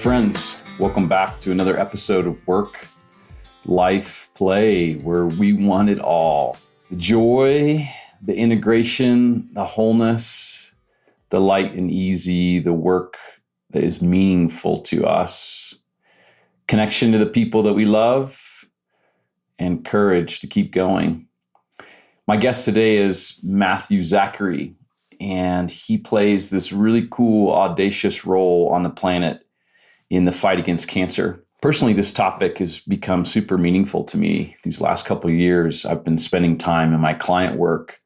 friends, welcome back to another episode of Work, Life, Play, where we want it all. The joy, the integration, the wholeness, the light and easy, the work that is meaningful to us, connection to the people that we love, and courage to keep going. My guest today is Zachary, and he plays this really cool, audacious role on the planet in the fight against cancer. Personally, this topic has become super meaningful to me these last couple of years. I've been spending time in my client work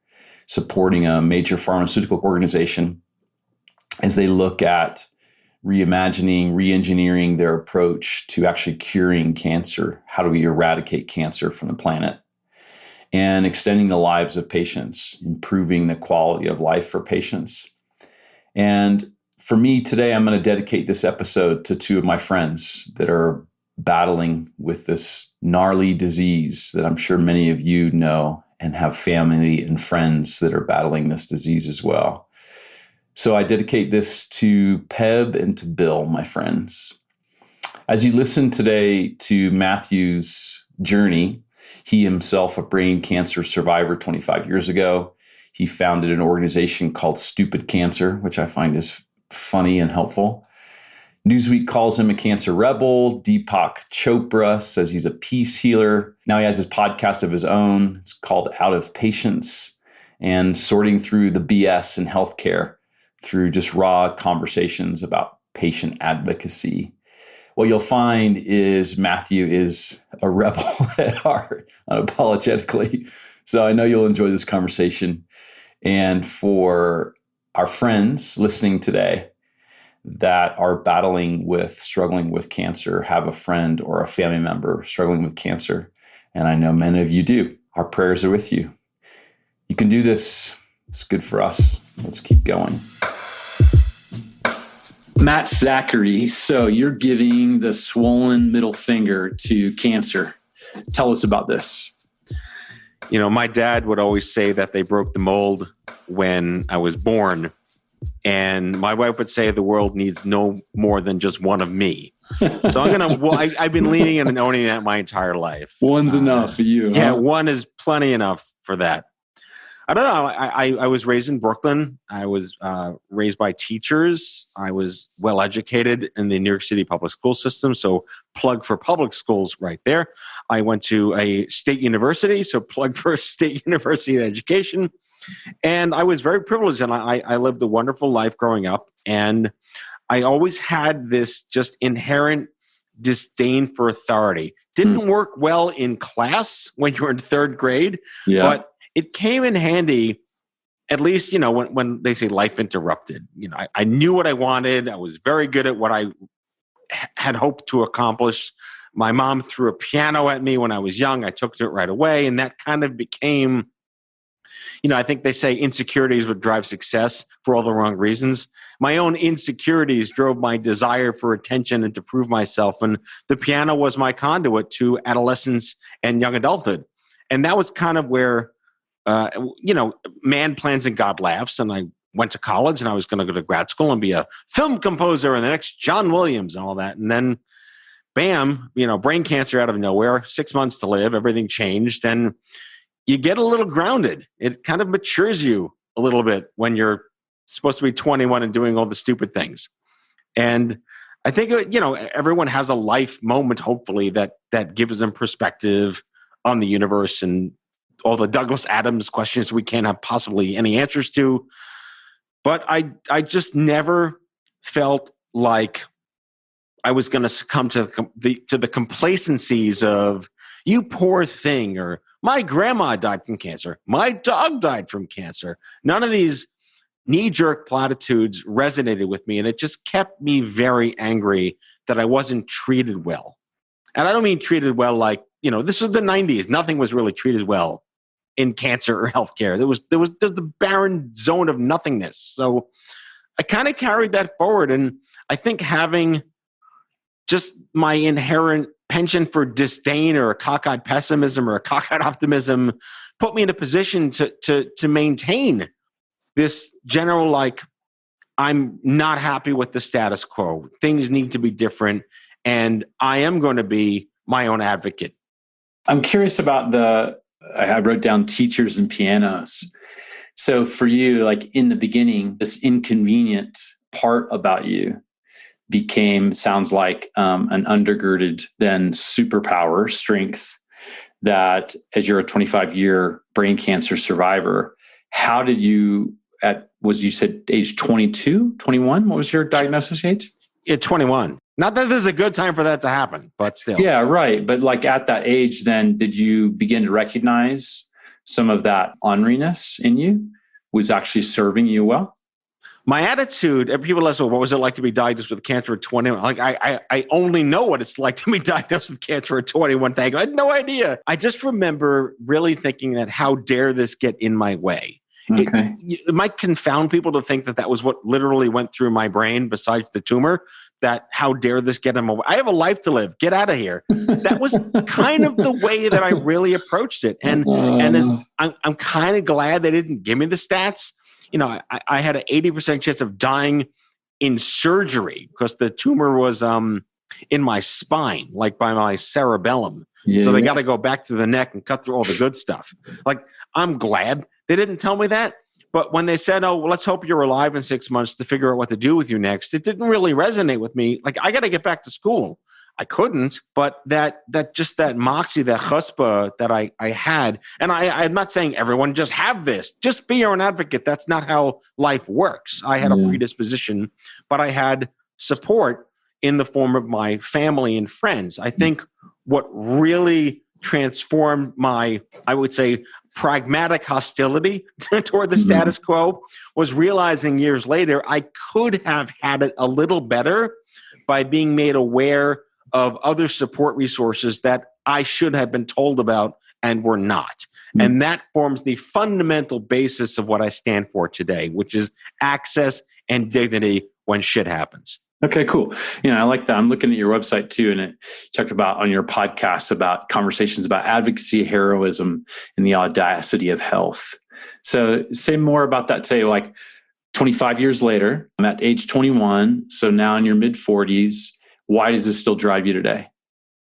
supporting a major pharmaceutical organization as they look at reimagining, re-engineering their approach to actually curing cancer. How do we eradicate cancer from the planet? And extending the lives of patients, improving the quality of life for patients. And for me today, I'm going to dedicate this episode to two of my friends that are battling with this gnarly disease that I'm sure many of you know and have family and friends that are battling this disease as well. So I dedicate this to Peb and to Bill, my friends. As you listen today to Matthew's journey, he himself a brain cancer survivor 25 years ago. He founded an organization called Stupid Cancer, which I find is funny and helpful. Newsweek calls him a cancer rebel. Deepak Chopra says he's a peace healer. Now he has his podcast of his own. It's called Out of Patience, and sorting through the BS in healthcare through just raw conversations about patient advocacy. What you'll find is Matthew is a rebel at heart, unapologetically. So I know you'll enjoy this conversation. And for our friends listening today that are struggling with cancer, have a friend or a family member struggling with cancer, and I know many of you do, our prayers are with you. You can do this. It's good for us. Let's keep going. Zachary, so you're giving the swollen middle finger to cancer. Tell us about this. You know, my dad would always say that they broke the mold when I was born. And my wife would say the world needs no more than just one of me. So I've been leaning in and owning that my entire life. One's enough for you. Yeah, huh? One is plenty enough for that. I don't know. I was raised in Brooklyn. I was raised by teachers. I was well educated in the New York City public school system. So plug for public schools right there. I went to a state university. So plug for a state university education. And I was very privileged, and I lived a wonderful life growing up. And I always had this just inherent disdain for authority. Didn't work well in class when you were in third grade, but it came in handy, at least, when they say life interrupted. I knew what I wanted. I was very good at what I had hoped to accomplish. My mom threw a piano at me when I was young. I took to it right away. And that kind of became, I think they say insecurities would drive success for all the wrong reasons. My own insecurities drove my desire for attention and to prove myself. And the piano was my conduit to adolescence and young adulthood. And that was kind of where man plans and God laughs. And I went to college and I was going to go to grad school and be a film composer and the next John Williams and all that. And then bam, brain cancer out of nowhere, 6 months to live, everything changed. And you get a little grounded. It kind of matures you a little bit when you're supposed to be 21 and doing all the stupid things. And I think, everyone has a life moment, hopefully, that gives them perspective on the universe and all the Douglas Adams questions we can't have possibly any answers to. But I just never felt like I was going to succumb to the complacencies of, you poor thing, or my grandma died from cancer, my dog died from cancer. None of these knee-jerk platitudes resonated with me, and it just kept me very angry that I wasn't treated well. And I don't mean treated well like, this was the 90s. Nothing was really treated well in cancer or healthcare. There was the barren zone of nothingness. So I kind of carried that forward. And I think having just my inherent penchant for disdain or a cockeyed pessimism or a cockeyed optimism put me in a position to maintain this general, I'm not happy with the status quo. Things need to be different. And I am going to be my own advocate. I'm curious about I wrote down teachers and pianos. So for you, like in the beginning, this inconvenient part about you sounds like an undergirded then superpower strength that as you're a 25-year brain cancer survivor, how did you you said age 22, 21? What was your diagnosis age? At 21. Not that there's a good time for that to happen, but still. Yeah, right. But like at that age, then did you begin to recognize some of that orneriness in you was actually serving you well? My attitude, people ask, well, what was it like to be diagnosed with cancer at 21? Like, I only know what it's like to be diagnosed with cancer at 21. I had no idea. I just remember really thinking that how dare this get in my way? Okay. It might confound people to think that was what literally went through my brain besides the tumor, that how dare this get in my way? I have a life to live. Get out of here. That was kind of the way that I really approached it. And I'm kind of glad they didn't give me the stats. You know, I had an 80% chance of dying in surgery because the tumor was in my spine, like by my cerebellum. Yeah. So they got to go back to the neck and cut through all the good stuff. Like, I'm glad they didn't tell me that. But when they said, oh, well, let's hope you're alive in 6 months to figure out what to do with you next, it didn't really resonate with me. Like, I got to get back to school. I couldn't, but that moxie, that chutzpah that I had, and I'm not saying everyone just have this, just be your own advocate. That's not how life works. I had a predisposition, but I had support in the form of my family and friends. I think what really transformed my, I would say, pragmatic hostility toward the status quo was realizing years later I could have had it a little better by being made aware of other support resources that I should have been told about and were not. And that forms the fundamental basis of what I stand for today, which is access and dignity when shit happens. Okay, cool. I like that. I'm looking at your website too, and it talked about on your podcast about conversations about advocacy, heroism, and the audacity of health. So say more about that today. Like 25 years later, I'm at age 21. So now in your mid 40s, why does this still drive you today?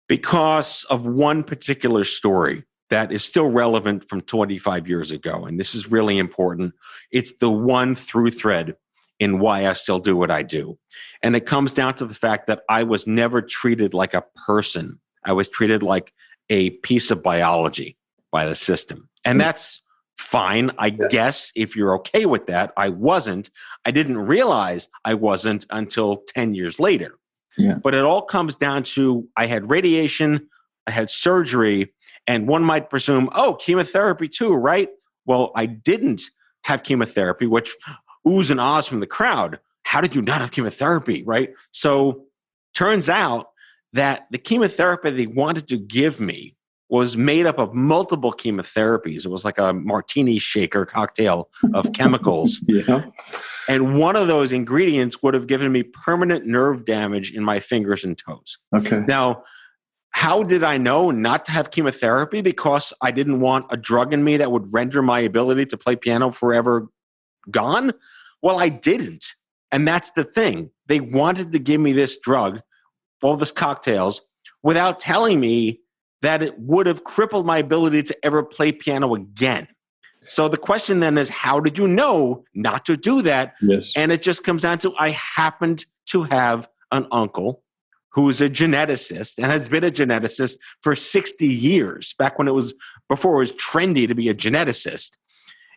Because of one particular story that is still relevant from 25 years ago. And this is really important. It's the one through thread in why I still do what I do. And it comes down to the fact that I was never treated like a person. I was treated like a piece of biology by the system. And that's fine, I guess, if you're okay with that. I wasn't. I didn't realize I wasn't until 10 years later. Yeah. But it all comes down to I had radiation, I had surgery, and one might presume, oh, chemotherapy too, right? Well, I didn't have chemotherapy, which oohs and ahs from the crowd. How did you not have chemotherapy, right? So turns out that the chemotherapy they wanted to give me was made up of multiple chemotherapies. It was like a martini shaker cocktail of chemicals. Yeah. And one of those ingredients would have given me permanent nerve damage in my fingers and toes. Okay. Now, how did I know not to have chemotherapy? Because I didn't want a drug in me that would render my ability to play piano forever gone? Well, I didn't. And that's the thing. They wanted to give me this drug, all this cocktails, without telling me that it would have crippled my ability to ever play piano again. So the question then is, how did you know not to do that? Yes. And it just comes down to, I happened to have an uncle who's a geneticist and has been a geneticist for 60 years, before it was trendy to be a geneticist.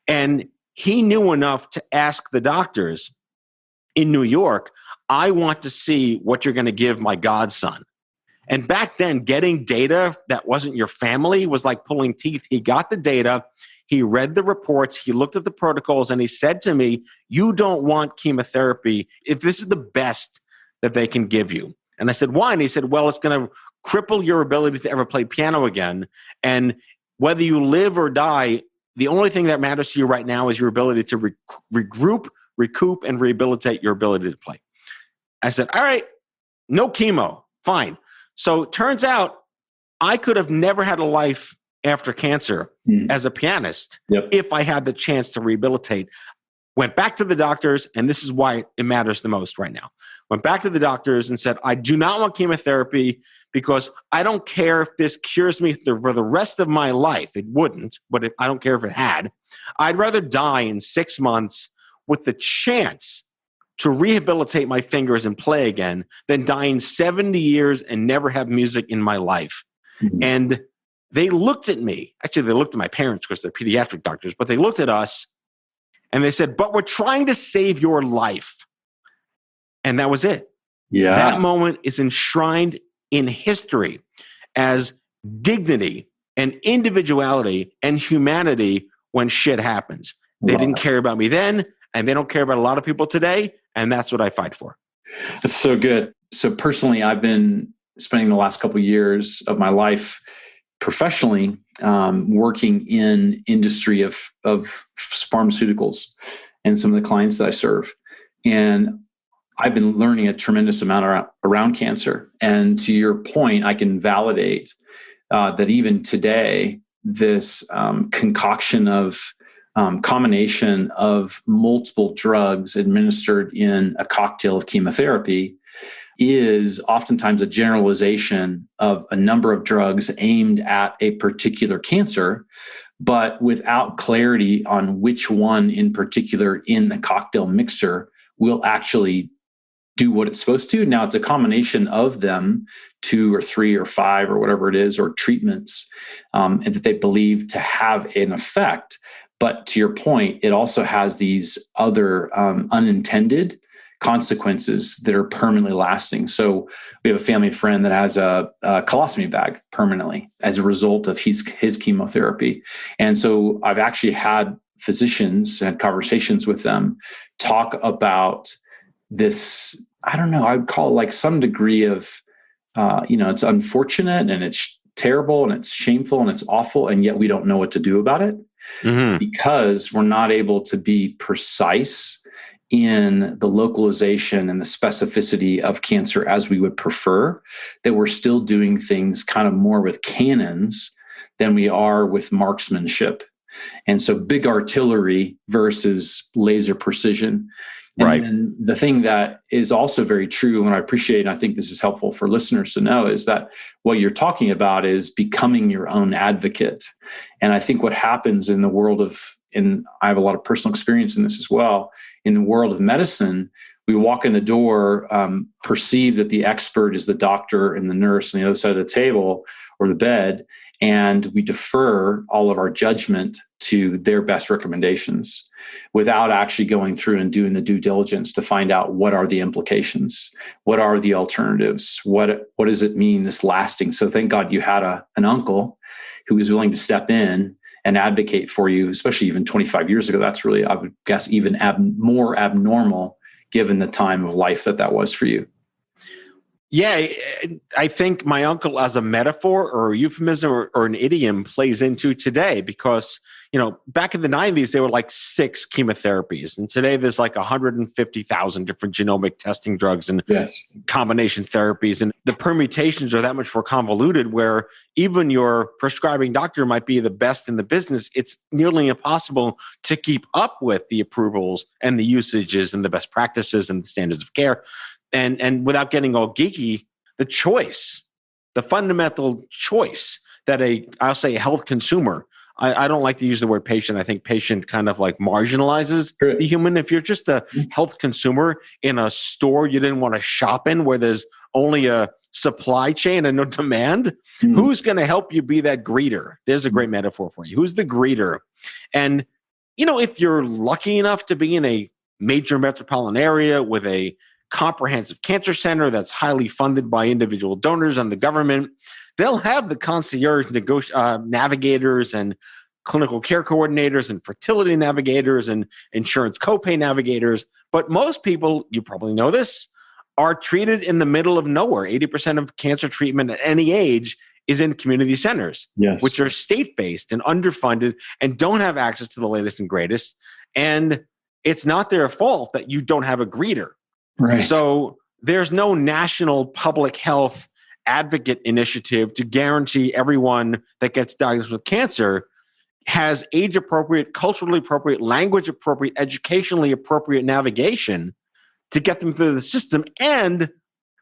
And he knew enough to ask the doctors in New York, I want to see what you're going to give my godson. And back then, getting data that wasn't your family was like pulling teeth. He got the data, he read the reports, he looked at the protocols, and he said to me, you don't want chemotherapy if this is the best that they can give you. And I said, why? And he said, well, it's going to cripple your ability to ever play piano again. And whether you live or die, the only thing that matters to you right now is your ability to regroup, recoup, and rehabilitate your ability to play. I said, all right, no chemo, fine. So it turns out I could have never had a life after cancer as a pianist if I had the chance to rehabilitate. went back to the doctors, and this is why it matters the most right now. Went back to the doctors and said, I do not want chemotherapy because I don't care if this cures me for the rest of my life. It wouldn't, but I don't care if it had. I'd rather die in 6 months with the chance to rehabilitate my fingers and play again than die in 70 years and never have music in my life. Mm-hmm. And they looked at me. Actually, they looked at my parents because they're pediatric doctors, but they looked at us and they said, but we're trying to save your life. And that was it. Yeah. That moment is enshrined in history as dignity and individuality and humanity when shit happens. They didn't care about me then, and they don't care about a lot of people today, and that's what I fight for. That's so good. So personally, I've been spending the last couple of years of my life professionally working in industry of pharmaceuticals and some of the clients that I serve. And I've been learning a tremendous amount around cancer. And to your point, I can validate that even today, this concoction of combination of multiple drugs administered in a cocktail of chemotherapy is oftentimes a generalization of a number of drugs aimed at a particular cancer, but without clarity on which one in particular in the cocktail mixer will actually do what it's supposed to. Now, it's a combination of them, 2 or 3 or 5 or whatever it is, or treatments, and that they believe to have an effect. But to your point, it also has these other unintended consequences that are permanently lasting. So we have a family friend that has a colostomy bag permanently as a result of his chemotherapy. And so I've actually had physicians, had conversations with them, talk about this, I don't know, I would call it like some degree of, it's unfortunate and it's terrible and it's shameful and it's awful, and yet we don't know what to do about it because we're not able to be precise in the localization and the specificity of cancer as we would prefer, that we're still doing things kind of more with cannons than we are with marksmanship. And so big artillery versus laser precision. And right. then the thing that is also very true, and I appreciate, and I think this is helpful for listeners to know, is that what you're talking about is becoming your own advocate. And I think what happens in the world of, and I have a lot of personal experience in this as well, in the world of medicine, we walk in the door, perceive that the expert is the doctor and the nurse on the other side of the table or the bed, and we defer all of our judgment to their best recommendations without actually going through and doing the due diligence to find out what are the implications, what are the alternatives, what does it mean, this lasting. So thank God you had an uncle who was willing to step in and advocate for you, especially even 25 years ago. That's really, I would guess, even more abnormal given the time of life that was for you. Yeah, I think my uncle as a metaphor or a euphemism or an idiom plays into today because, back in the 90s, there were like 6 chemotherapies. And today there's like 150,000 different genomic testing drugs and combination therapies. And the permutations are that much more convoluted where even your prescribing doctor might be the best in the business. It's nearly impossible to keep up with the approvals and the usages and the best practices and the standards of care. And without getting all geeky, the fundamental choice that I'll say a health consumer, I don't like to use the word patient. I think patient kind of like marginalizes the human. If you're just a health consumer in a store you didn't want to shop in where there's only a supply chain and no demand, who's going to help you be that greeter? There's a great metaphor for you. Who's the greeter? And, if you're lucky enough to be in a major metropolitan area with a comprehensive cancer center that's highly funded by individual donors and the government, they'll have the concierge navigators and clinical care coordinators and fertility navigators and insurance copay navigators. But most people, you probably know this, are treated in the middle of nowhere. 80% of cancer treatment at any age is in community centers, which are state-based and underfunded and don't have access to the latest and greatest. And it's not their fault that you don't have a greeter. Right. So there's no national public health advocate initiative to guarantee everyone that gets diagnosed with cancer has age appropriate, culturally appropriate, language appropriate, educationally appropriate navigation to get them through the system. And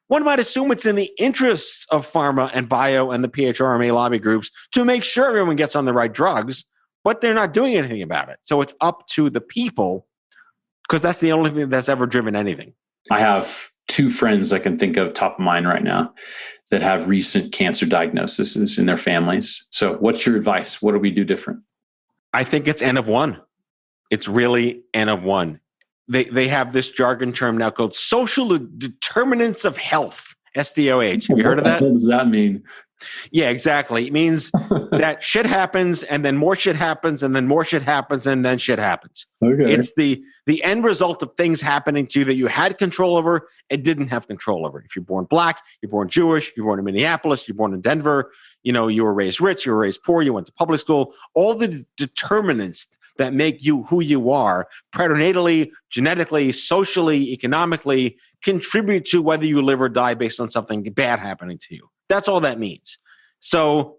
one might assume it's in the interests of pharma and bio and the PHRMA lobby groups to make sure everyone gets on the right drugs, but they're not doing anything about it. So it's up to the people, because that's the only thing that's ever driven anything. I have two friends I can think of top of mind right now that have recent cancer diagnoses in their families. So what's your advice? What do we do different? I think it's N of one. It's really N of one. They have this jargon term now called social determinants of health, SDOH. Have you heard of that? What does that mean? Yeah, exactly. It means that shit happens, and then more shit happens, and then more shit happens, and then shit happens. Okay. It's the end result of things happening to you that you had control over and didn't have control over. If you're born black, you're born Jewish, you're born in Minneapolis, you're born in Denver, you were raised rich, you were raised poor, you went to public school, all the determinants that make you who you are, prenatally, genetically, socially, economically, contribute to whether you live or die based on something bad happening to you. That's all that means. So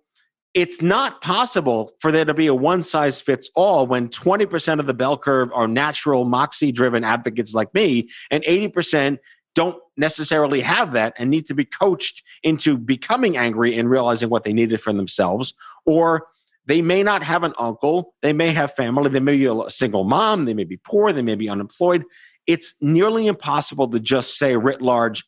it's not possible for there to be a one-size-fits-all when 20% of the bell curve are natural, moxie-driven advocates like me, and 80% don't necessarily have that and need to be coached into becoming angry and realizing what they needed for themselves. Or they may not have an uncle, they may have family, they may be a single mom, they may be poor, they may be unemployed. It's nearly impossible to just say writ large,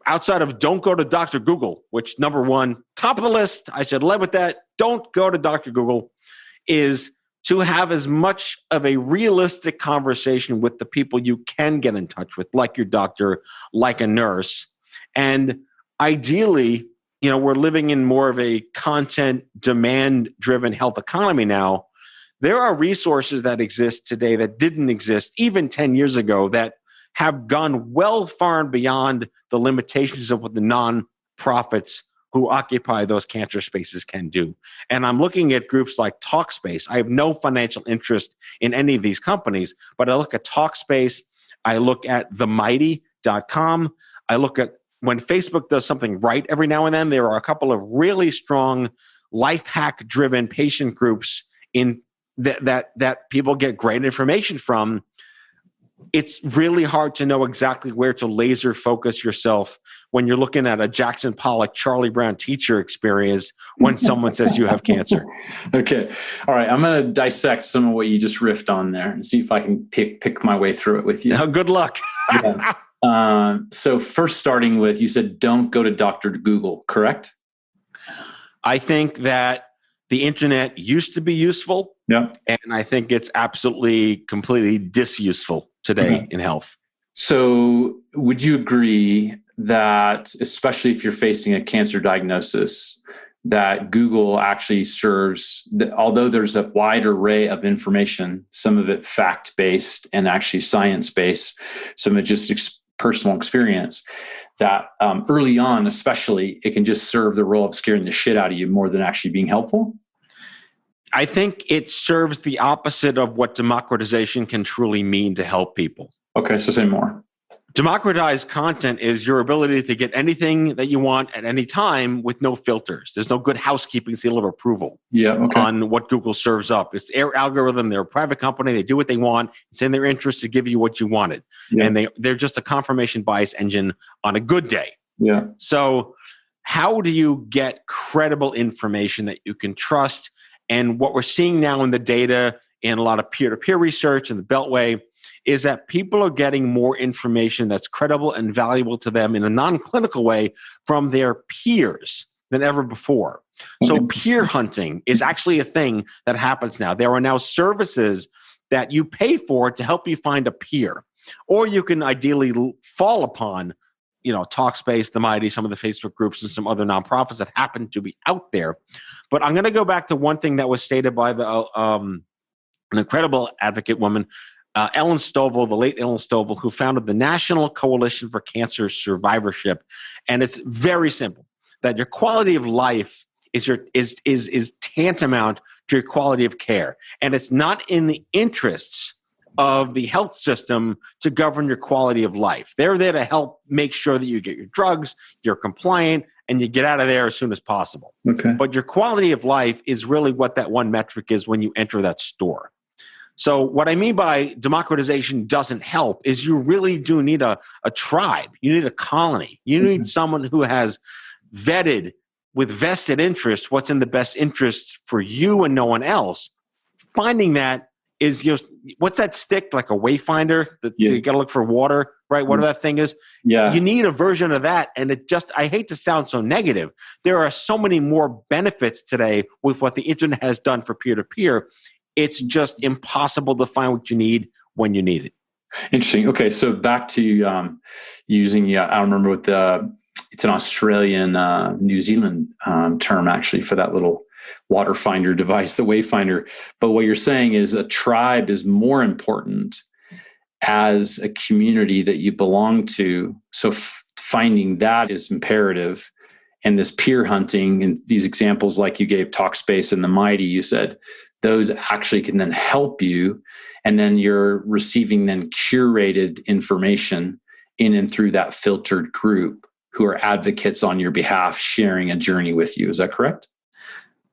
outside of don't go to Dr. Google, which number one, top of the list, I should lead with that, don't go to Dr. Google, is to have as much of a realistic conversation with the people you can get in touch with, like your doctor, like a nurse. And ideally, we're living in more of a content demand-driven health economy now. There are resources that exist today that didn't exist even 10 years ago that have gone well far and beyond the limitations of what the nonprofits who occupy those cancer spaces can do. And I'm looking at groups like Talkspace. I have no financial interest in any of these companies, but I look at Talkspace, I look at themighty.com, I look at when Facebook does something right every now and then, there are a couple of really strong life hack driven patient groups in that people get great information from. It's really hard to know exactly where to laser focus yourself when you're looking at a Jackson Pollock, Charlie Brown teacher experience when someone says you have cancer. Okay. All right. I'm going to dissect some of what you just riffed on there and see if I can pick my way through it with you. Now, good luck. Yeah. So first starting with, you said, don't go to Dr. Google, correct? I think that the internet used to be useful. Yeah. And I think it's absolutely, completely disuseful today in health. So would you agree that, especially if you're facing a cancer diagnosis, that Google actually serves, although there's a wide array of information, some of it fact-based and actually science-based, some of it just personal experience, that early on, especially, it can just serve the role of scaring the shit out of you more than actually being helpful? I think it serves the opposite of what democratization can truly mean to help people. Okay, so say more. Democratized content is your ability to get anything that you want at any time with no filters. There's no good housekeeping seal of approval on what Google serves up. It's their algorithm. They're a private company. They do what they want. It's in their interest to give you what you wanted. Yeah. And they're just a confirmation bias engine on a good day. Yeah. So how do you get credible information that you can trust? And what we're seeing now in the data in a lot of peer-to-peer research in the Beltway is that people are getting more information that's credible and valuable to them in a non-clinical way from their peers than ever before. So peer hunting is actually a thing that happens now. There are now services that you pay for to help you find a peer, or you can ideally fall upon Talkspace, the Mighty, some of the Facebook groups, and some other nonprofits that happen to be out there. But I'm going to go back to one thing that was stated by an incredible advocate woman, Ellen Stovall, the late Ellen Stovall, who founded the National Coalition for Cancer Survivorship. And it's very simple, that your quality of life is tantamount to your quality of care. And it's not in the interests of the health system to govern your quality of life. They're there to help make sure that you get your drugs, you're compliant, and you get out of there as soon as possible. Okay. But your quality of life is really what that one metric is when you enter that store. So what I mean by democratization doesn't help is you really do need a tribe. You need a colony. You need someone who has vetted with vested interest what's in the best interest for you and no one else. Finding that is what's that stick, like a wayfinder that you got to look for water, right? Whatever that thing is. Yeah. You need a version of that. And I hate to sound so negative. There are so many more benefits today with what the internet has done for peer-to-peer. It's just impossible to find what you need when you need it. Interesting. Okay. So back to using, I don't remember what it's an Australian, New Zealand term actually for that little water finder device, the wayfinder. But what you're saying is a tribe is more important as a community that you belong to. So finding that is imperative. And this peer hunting and these examples like you gave, Talkspace and the Mighty, you said, those actually can then help you. And then you're receiving then curated information in and through that filtered group who are advocates on your behalf, sharing a journey with you. Is that correct?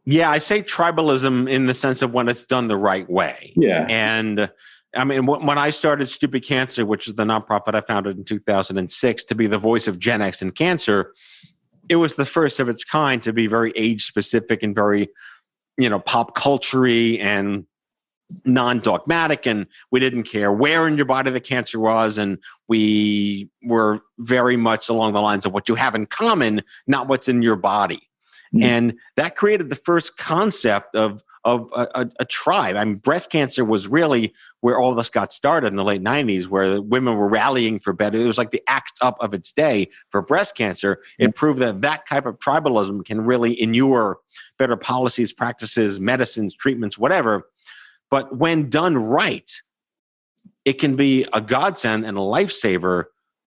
Yeah, I say tribalism in the sense of when it's done the right way. Yeah. And I mean, when I started Stupid Cancer, which is the nonprofit I founded in 2006 to be the voice of Gen X in cancer, it was the first of its kind to be very age specific and very, pop culture-y and non-dogmatic. And we didn't care where in your body the cancer was. And we were very much along the lines of what you have in common, not what's in your body. And that created the first concept of a tribe. I mean, breast cancer was really where all this got started in the late 90s, where women were rallying for better. It was like the act up of its day for breast cancer. It proved that type of tribalism can really inure better policies, practices, medicines, treatments, whatever. But when done right, it can be a godsend and a lifesaver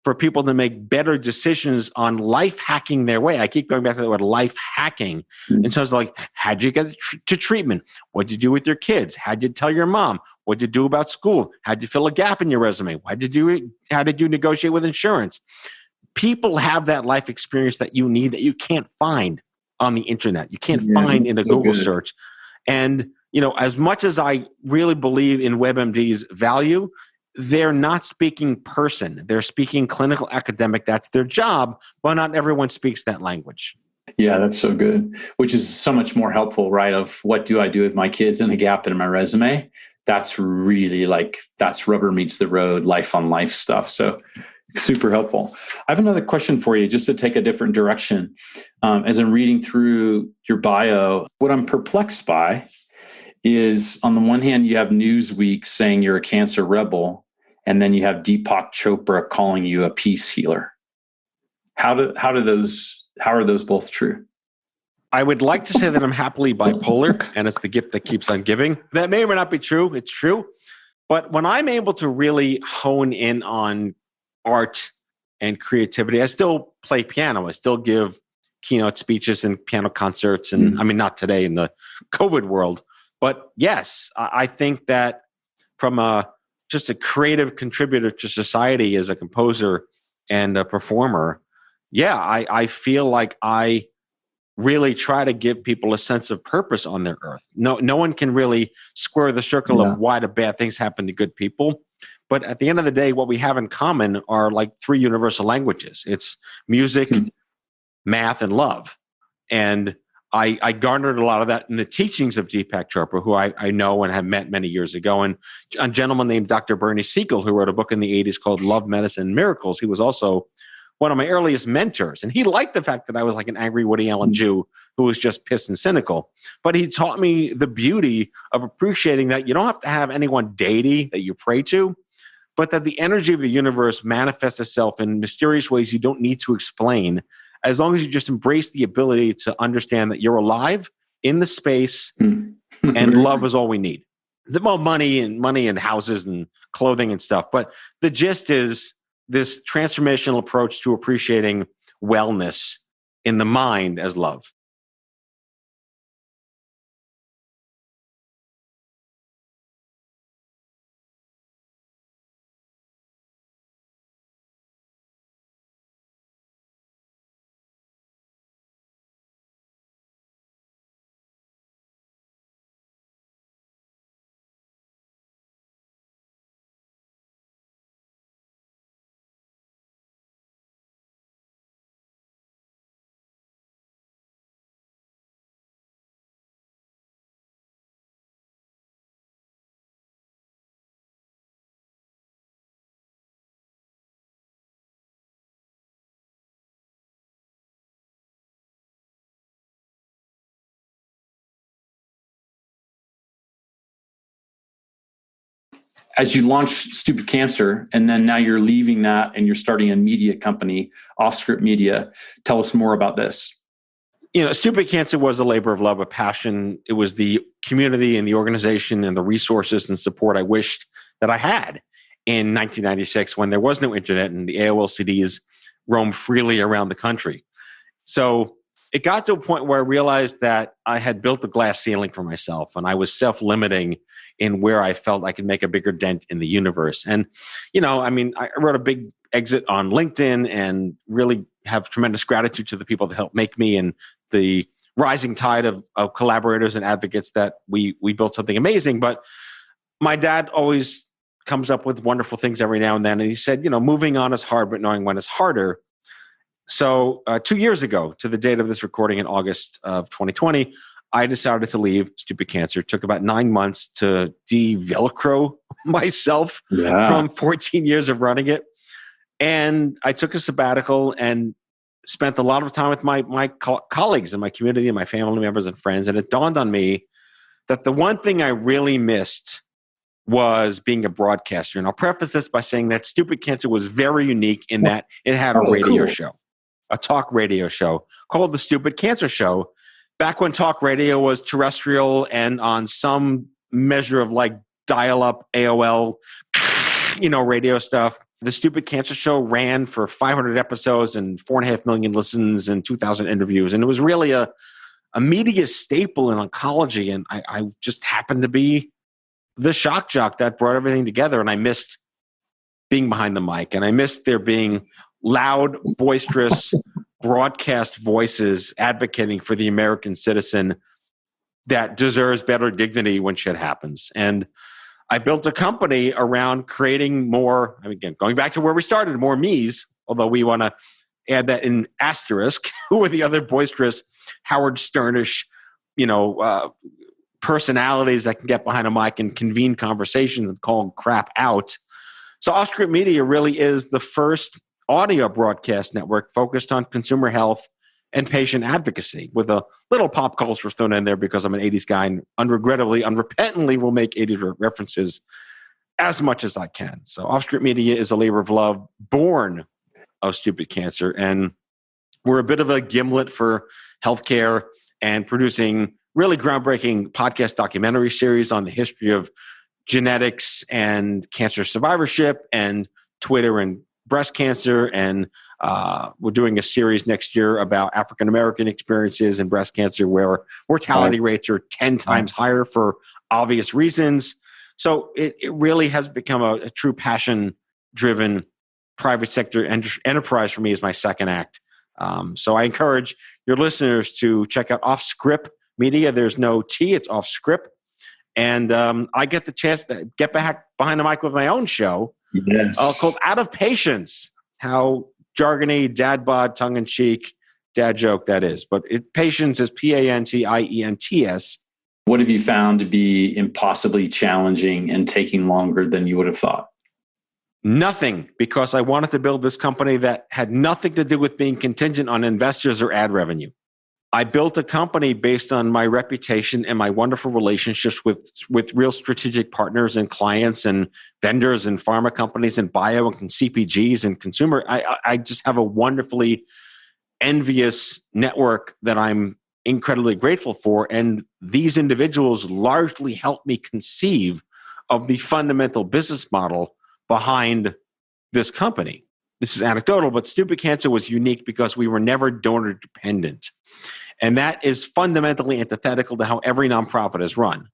for people to make better decisions on life hacking their way. I keep going back to the word life hacking. And so it's like, how'd you get to treatment? What'd you do with your kids? How'd you tell your mom? What'd you do about school? How'd you fill a gap in your resume? How did you negotiate with insurance? People have that life experience that you need that you can't find on the internet. You can't find in a Google search. And, as much as I really believe in WebMD's value, they're not speaking person. They're speaking clinical academic. That's their job, but not everyone speaks that language. Yeah, that's so good, which is so much more helpful, right? Of what do I do with my kids and a gap in my resume? That's really that's rubber meets the road, life on life stuff. So super helpful. I have another question for you just to take a different direction. As I'm reading through your bio, what I'm perplexed by is on the one hand, you have Newsweek saying you're a cancer rebel, and then you have Deepak Chopra calling you a peace healer. How are those both true? I would like to say that I'm happily bipolar and it's the gift that keeps on giving. That may or may not be true. It's true. But when I'm able to really hone in on art and creativity, I still play piano. I still give keynote speeches and piano concerts. And I mean, not today in the COVID world. But yes, I think that from just a creative contributor to society as a composer and a performer, I feel like I really try to give people a sense of purpose on their earth. No one can really square the circle of why do bad things happen to good people. But at the end of the day, what we have in common are like three universal languages. It's music, math, and love. And I garnered a lot of that in the teachings of Deepak Chopra, who I know and have met many years ago, and a gentleman named Dr. Bernie Siegel, who wrote a book in the 80s called Love, Medicine, and Miracles. He was also one of my earliest mentors, and he liked the fact that I was like an angry Woody Allen Jew who was just pissed and cynical. But he taught me the beauty of appreciating that you don't have to have any one deity that you pray to, but that the energy of the universe manifests itself in mysterious ways you don't need to explain, as long as you just embrace the ability to understand that you're alive in the space and love is all we need. Well, money and houses and clothing and stuff. But the gist is this transformational approach to appreciating wellness in the mind as love. as you launched Stupid Cancer, and then now you're leaving that and you're starting a media company, Offscript Media. Tell us more about this. Stupid Cancer was a labor of love, a passion. It was the community and the organization and the resources and support I wished that I had in 1996 when there was no internet and the AOL CDs roamed freely around the country. So it got to a point where I realized that I had built a glass ceiling for myself and I was self-limiting in where I felt I could make a bigger dent in the universe. And, I wrote a big exit on LinkedIn and really have tremendous gratitude to the people that helped make me and the rising tide of collaborators and advocates that we built something amazing. But my dad always comes up with wonderful things every now and then. And he said, moving on is hard, but knowing when is harder. So 2 years ago, to the date of this recording in August of 2020, I decided to leave Stupid Cancer. It took about 9 months to de-Velcro myself from 14 years of running it. And I took a sabbatical and spent a lot of time with my colleagues and my community and my family members and friends. And it dawned on me that the one thing I really missed was being a broadcaster. And I'll preface this by saying that Stupid Cancer was very unique in that it had a radio show, a talk radio show called The Stupid Cancer Show. Back when talk radio was terrestrial and on some measure of like dial-up AOL, radio stuff. The Stupid Cancer Show ran for 500 episodes and 4.5 million listens and 2,000 interviews. And it was really a media staple in oncology. And I just happened to be the shock jock that brought everything together. And I missed being behind the mic. And I missed there being loud, boisterous broadcast voices advocating for the American citizen that deserves better dignity when shit happens. And I built a company around creating more, again, going back to where we started, more me's, although we want to add that in asterisk, who are the other boisterous Howard Sternish, personalities that can get behind a mic and convene conversations and call crap out. So Offscript Media really is the first audio broadcast network focused on consumer health and patient advocacy, with a little pop culture thrown in there because I'm an 80s guy and unrepentantly will make 80s references as much as I can. So Offscript Media is a labor of love born of Stupid Cancer. And we're a bit of a gimlet for healthcare and producing really groundbreaking podcast documentary series on the history of genetics and cancer survivorship and Twitter and breast cancer. And we're doing a series next year about African-American experiences in breast cancer where mortality rates are 10 times higher for obvious reasons. So it really has become a true passion-driven private sector enterprise for me as my second act. So I encourage your listeners to check out Offscript Media. There's no T, it's Offscript. And I get the chance to get back behind the mic with my own show called Out of Patience. How jargony, dad bod, tongue-in-cheek, dad joke that is. But patience is P-A-N-T-I-E-N-T-S. What have you found to be impossibly challenging and taking longer than you would have thought? Nothing, because I wanted to build this company that had nothing to do with being contingent on investors or ad revenue. I built a company based on my reputation and my wonderful relationships with real strategic partners and clients and vendors and pharma companies and bio and CPGs and consumer. I just have a wonderfully envious network that I'm incredibly grateful for. And these individuals largely helped me conceive of the fundamental business model behind this company. This is anecdotal, but Stupid Cancer was unique because we were never donor dependent. And that is fundamentally antithetical to how every nonprofit is run.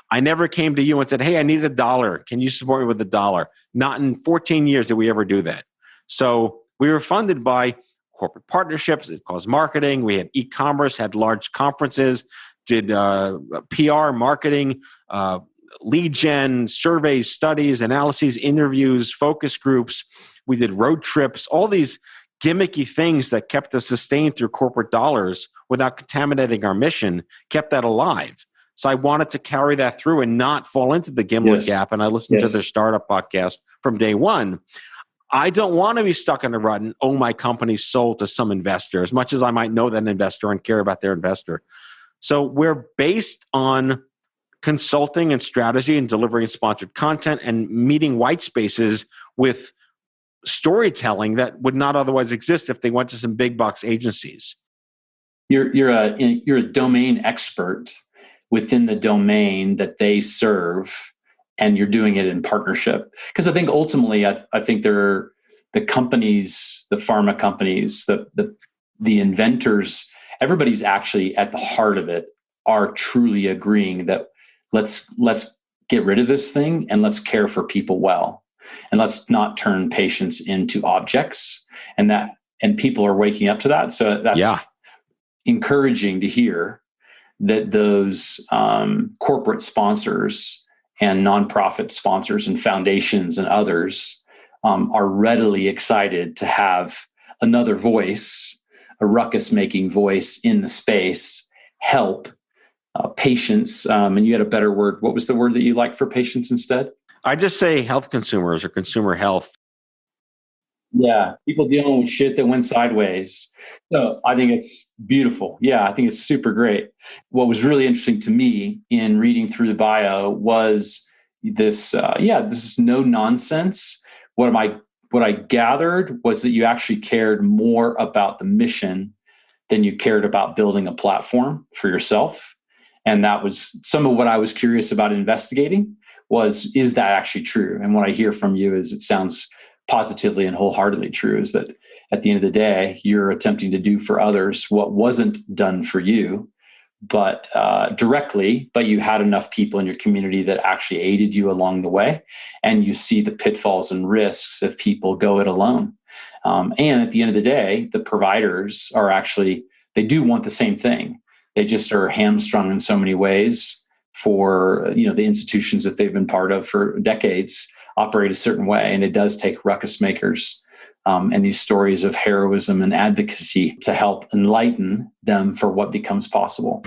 I never came to you and said, hey, I need $1. Can you support me with $1? Not in 14 years did we ever do that. So we were funded by corporate partnerships. It caused marketing. We had e-commerce, had large conferences, did PR, marketing, lead gen, surveys, studies, analyses, interviews, focus groups. We did road trips, all these gimmicky things that kept us sustained through corporate dollars without contaminating our mission, kept that alive. So I wanted to carry that through and not fall into the gimlet gap. And I listened to their startup podcast from day one. I don't want to be stuck in a rut and owe my company sold to some investor, as much as I might know that investor and care about their investor. So we're based on consulting and strategy and delivering sponsored content and meeting white spaces with storytelling that would not otherwise exist if they went to some big box agencies. You're a domain expert within the domain that they serve, and you're doing it in partnership. Because I think ultimately, I think they're the companies, the pharma companies, the inventors, everybody's actually at the heart of it are truly agreeing that let's get rid of this thing and let's care for people well. And let's not turn patients into objects. And people are waking up to that. So that's encouraging to hear that those corporate sponsors and nonprofit sponsors and foundations and others are readily excited to have another voice, a ruckus-making voice in the space, help patients. And you had a better word. What was the word that you liked for patients instead? I just say health consumers or consumer health. Yeah, people dealing with shit that went sideways. So I think it's beautiful. Yeah, I think it's super great. What was really interesting to me in reading through the bio was this, this is no nonsense. What I gathered was that you actually cared more about the mission than you cared about building a platform for yourself. And that was some of what I was curious about investigating is that actually true? And what I hear from you is it sounds positively and wholeheartedly true, is that at the end of the day, you're attempting to do for others what wasn't done for you, but directly, but you had enough people in your community that actually aided you along the way. And you see the pitfalls and risks if people go it alone. And at the end of the day, the providers are actually, they do want the same thing. They just are hamstrung in so many ways for, the institutions that they've been part of for decades operate a certain way. And it does take ruckus makers and these stories of heroism and advocacy to help enlighten them for what becomes possible.